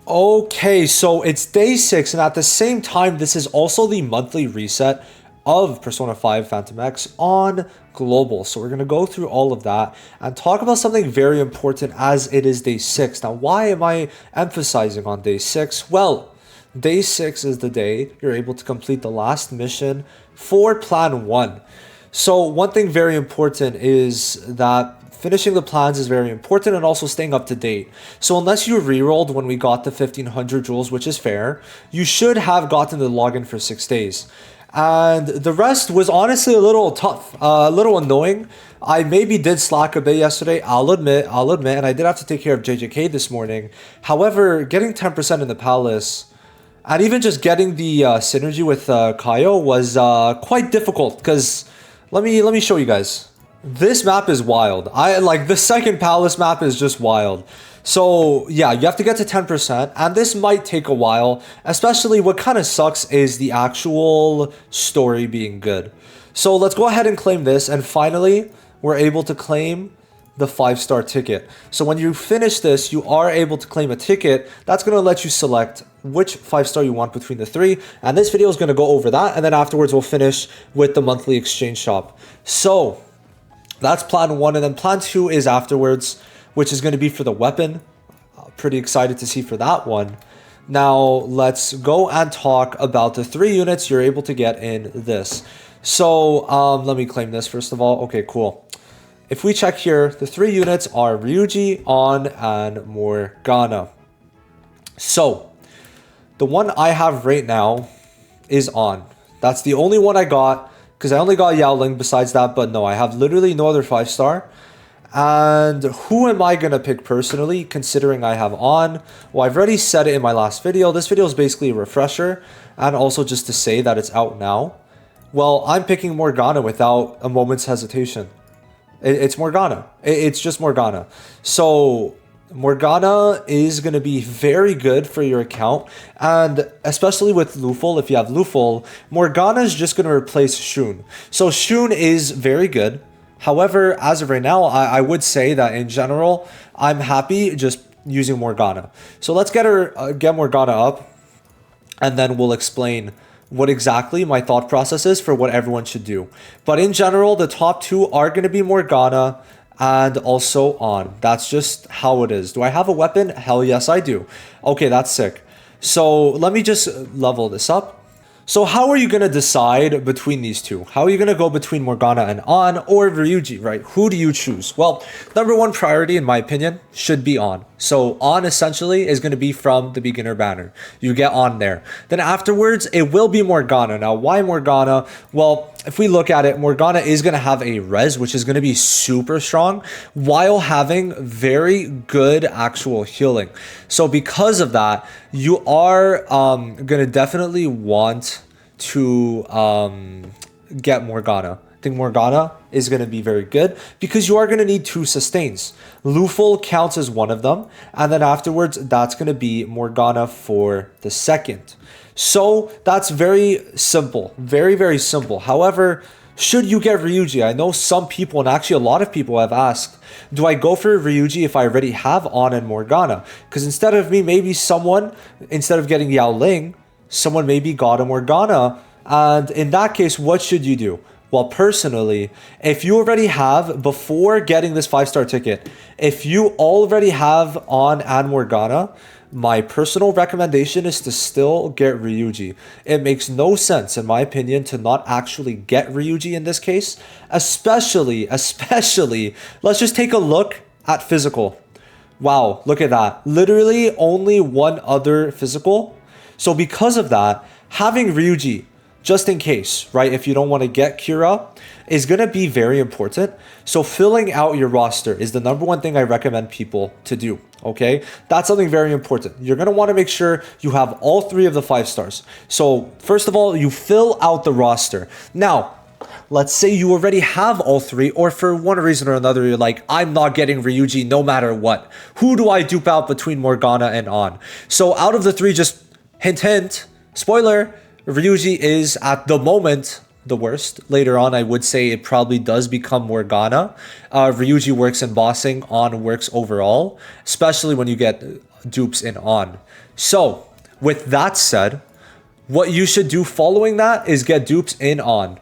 Okay, so it's day 6, and at the same time, this is also the monthly reset of Persona 5 Phantom X on global. So we're going to go through all of that and talk about something very important as it is day 6. Now, why am I emphasizing on day 6? Well, day 6 is the day you're able to complete the last mission for Plan 1. So one thing very important is that finishing the plans is very important and also staying up to date. So unless you rerolled when we got the 1500 jewels, which is fair, you should have gotten the login for 6 days. And the rest was honestly a little tough, a little annoying. I maybe did slack a bit yesterday, I'll admit, and I did have to take care of JJK this morning. However, getting 10% in the palace and even just getting the synergy with Kaio was quite difficult because let me show you guys. This map is wild. The second palace map is just wild. So yeah, you have to get to 10%, and this might take a while, especially what kind of sucks is the actual story being good. So let's go ahead and claim this, and finally, we're able to claim the 5-star ticket. So when you finish this, you are able to claim a ticket. That's going to let you select which 5-star you want between the 3, and this video is going to go over that, and then afterwards we'll finish with the monthly exchange shop. So that's plan 1, and then plan 2 is afterwards, which is going to be for the weapon. Pretty excited to see for that one. Now, let's go and talk about the 3 units you're able to get in this. So, let me claim this first of all. Okay, cool. If we check here, the 3 units are Ryuji, On, and Morgana. So, the one I have right now is On. That's the only one I got, because I only got Yaoling besides that, but no, I have literally no other 5-star. And who am I going to pick personally, considering I have On? Well, I've already said it in my last video. This video is basically a refresher, and also just to say that it's out now. Well, I'm picking Morgana without a moment's hesitation. It's Morgana. It's just Morgana. So Morgana is going to be very good for your account, and especially with Luful, if you have Luful, Morgana is just going to replace Shun. So Shun is very good. However, as of right now, I would say that in general, I'm happy just using Morgana. So let's get Morgana up, and then we'll explain what exactly my thought process is for what everyone should do. But in general, the top 2 are going to be Morgana and also On. That's just how it is. Do I have a weapon? Hell yes, I do. Okay, that's sick. So let me just level this up. So how are you going to decide between these two? How are you going to go between Morgana and On or Ryuji, right? Who do you choose? Well, number 1 priority, in my opinion, should be On. So On essentially is going to be from the beginner banner. You get On there. Then afterwards, it will be Morgana. Now, why Morgana? Well, if we look at it, Morgana is going to have a res, which is going to be super strong, while having very good actual healing. So because of that, you are going to definitely want to get Morgana. I think Morgana is going to be very good because you are going to need 2 sustains. Luful counts as one of them, and then afterwards, that's going to be Morgana for the second. So that's very simple, very, very simple. However, should you get Ryuji? I know some people, and actually a lot of people have asked, do I go for Ryuji if I already have On and Morgana? Because instead of me, maybe someone, instead of getting Yao Ling, someone maybe got a Morgana. And in that case, what should you do? Well, personally, if you already have, before getting this 5-star ticket, if you already have On and Morgana, my personal recommendation is to still get Ryuji. It makes no sense, in my opinion, to not actually get Ryuji in this case. Especially, let's just take a look at physical. Wow, look at that. Literally only 1 other physical. So because of that, having Ryuji, just in case, right, if you don't want to get Kira, is going to be very important. So filling out your roster is the number 1 thing I recommend people to do, okay? That's something very important. You're going to want to make sure you have all 3 of the 5 stars. So first of all, you fill out the roster. Now, let's say you already have all 3, or for one reason or another, you're like, I'm not getting Ryuji no matter what. Who do I dupe out between Morgana and On? So out of the 3, just hint, spoiler, Ryuji is at the moment the worst. Later on, I would say it probably does become Morgana. Ryuji works in bossing, On works overall, especially when you get dupes in on. So with that said, what you should do following that is get dupes in on.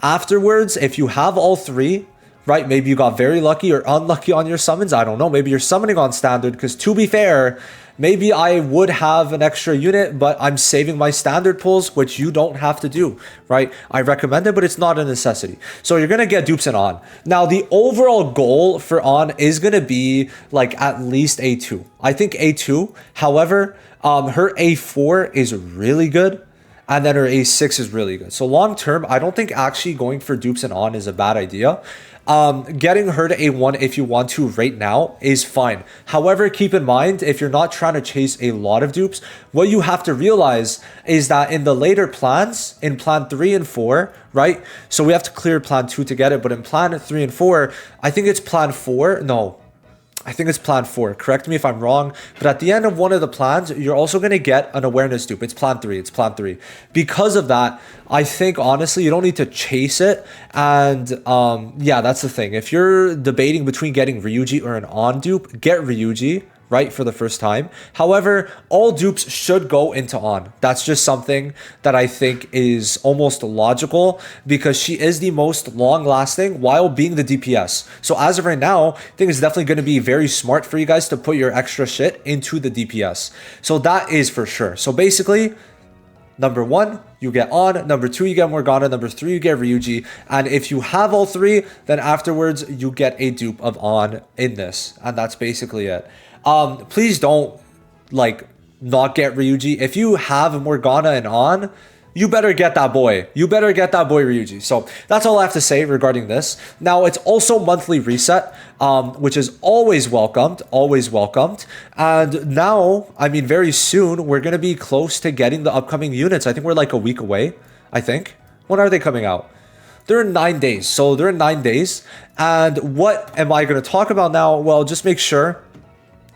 Afterwards, if you have all three, right, maybe you got very lucky or unlucky on your summons, I don't know, maybe you're summoning on standard, because to be fair, maybe I would have an extra unit, but I'm saving my standard pulls, which you don't have to do, right? I recommend it, but it's not a necessity. So you're going to get dupes and on. Now, the overall goal for on is going to be like at least A2. I think A2, however, her A4 is really good. And then her A6 is really good. So long term, I don't think actually going for dupes and on is a bad idea. Getting her to A1 if you want to right now is fine. However, keep in mind, if you're not trying to chase a lot of dupes, what you have to realize is that in the later plans, in plan 3 and 4, right? So we have to clear plan 2 to get it. But in plan 3 and 4, I think it's plan 4. No. I think it's plan 4. Correct me if I'm wrong. But at the end of one of the plans, you're also going to get an awareness dupe. It's plan 3. It's plan 3. Because of that, I think, honestly, you don't need to chase it. And yeah, that's the thing. If you're debating between getting Ryuji or an on dupe, get Ryuji, right, for the first time. However, all dupes should go into on. That's just something that I think is almost logical because she is the most long-lasting while being the DPS. So as of right now, I think it's definitely going to be very smart for you guys to put your extra shit into the DPS. So that is for sure. So basically, number 1, you get on. Number 2, you get Morgana. Number 3, you get Ryuji. And if you have all 3, then afterwards, you get a dupe of on in this. And that's basically it. Please don't like not get Ryuji. If you have Morgana and on, you better get that boy. You better get that boy Ryuji. So that's all I have to say regarding this. Now it's also monthly reset, which is always welcomed, always welcomed. And now, I mean, very soon we're going to be close to getting the upcoming units. I think we're like a week away, I think. When are they coming out? They're in 9 days. So they're in 9 days. And what am I going to talk about now? Well, just make sure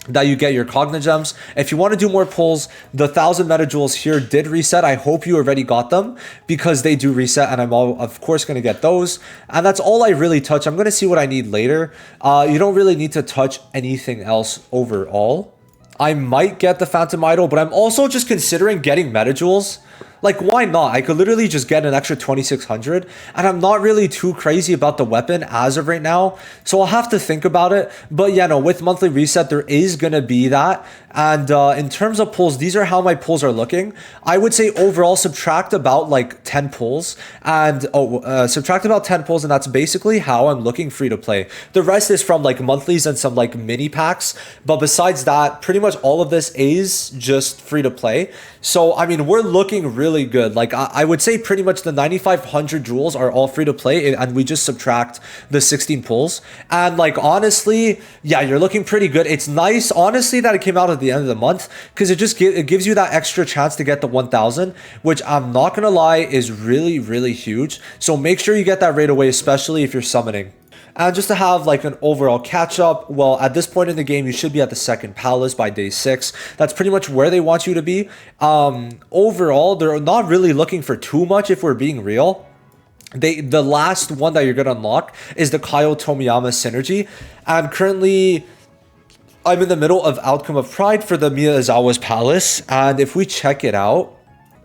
that you get your Cognigems. If you want to do more pulls, the 1,000 Metajewels here did reset. I hope you already got them because they do reset, and I'm of course going to get those. And that's all I really touch. I'm going to see what I need later. You don't really need to touch anything else overall. I might get the Phantom Idol, but I'm also just considering getting Metajewels. Like, why not? I could literally just get an extra 2,600, and I'm not really too crazy about the weapon as of right now, so I'll have to think about it. But yeah, no, with monthly reset, there is going to be that. And in terms of pulls, these are how my pulls are looking. I would say overall subtract about like 10 pulls, and subtract about 10 pulls, and that's basically how I'm looking free to play. The rest is from like monthlies and some like mini packs, but besides that, pretty much all of this is just free to play. So, I mean, we're looking really good. Like, I would say pretty much the 9,500 jewels are all free to play, and we just subtract the 16 pulls. And, like, honestly, yeah, you're looking pretty good. It's nice, honestly, that it came out at the end of the month, because it gives you that extra chance to get the 1,000, which I'm not going to lie is really, really huge. So make sure you get that right away, especially if you're summoning. And just to have like an overall catch up, well, at this point in the game, you should be at the second palace by day 6. That's pretty much where they want you to be. Overall, they're not really looking for too much if we're being real. The last one that you're going to unlock is the Kaio Tomiyama synergy. And currently, I'm in the middle of Outcome of Pride for the Miyazawa's Palace. And if we check it out,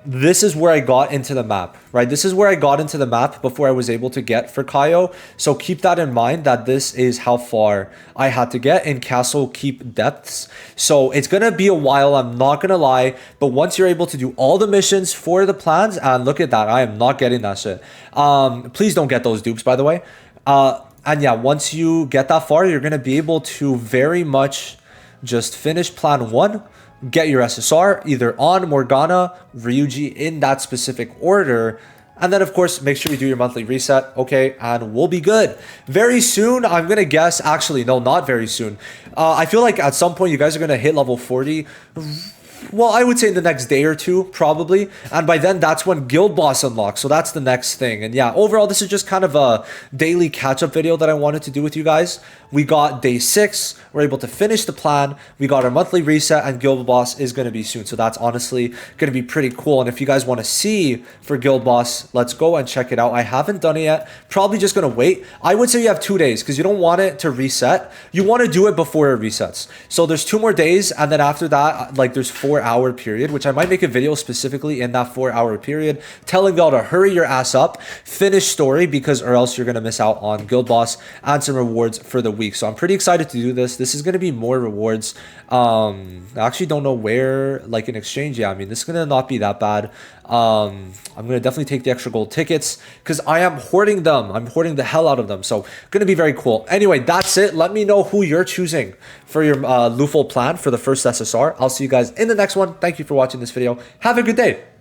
this is where I got into the map, right? This is where I got into the map before I was able to get for Kaio. So keep that in mind that this is how far I had to get in Castle Keep Depths. So it's going to be a while, I'm not going to lie. But once you're able to do all the missions for the plans, and look at that, I am not getting that shit. Please don't get those dupes, by the way. And yeah, once you get that far, you're going to be able to very much just finish plan 1. Get your SSR either on Morgana, Ryuji in that specific order. And then, of course, make sure you do your monthly reset. Okay, and we'll be good. Very soon, I'm going to guess. Actually, no, not very soon. I feel like at some point, you guys are going to hit level 40 well, I would say in the next day or two, probably. And by then, that's when Guild Boss unlocks. So that's the next thing. And yeah, overall, this is just kind of a daily catch-up video that I wanted to do with you guys. We got day 6. We're able to finish the plan. We got our monthly reset, and Guild Boss is going to be soon. So that's honestly going to be pretty cool. And if you guys want to see for Guild Boss, let's go and check it out. I haven't done it yet. Probably just going to wait. I would say you have 2 days because you don't want it to reset. You want to do it before it resets. So there's 2 more days. And then after that, like there's 4-hour period, which I might make a video specifically in that 4-hour period telling y'all to hurry your ass up, finish story, because or else you're going to miss out on Guild Boss and some rewards for the week. So I'm pretty excited to do this. This is going to be more rewards. I actually don't know where, like in exchange. Yeah, I mean, this is going to not be that bad. I'm going to definitely take the extra gold tickets because I am hoarding them. I'm hoarding the hell out of them. So going to be very cool. Anyway, that's it. Let me know who you're choosing for your Luful plan for the first SSR. I'll see you guys in the next one. Thank you for watching this video. Have a good day.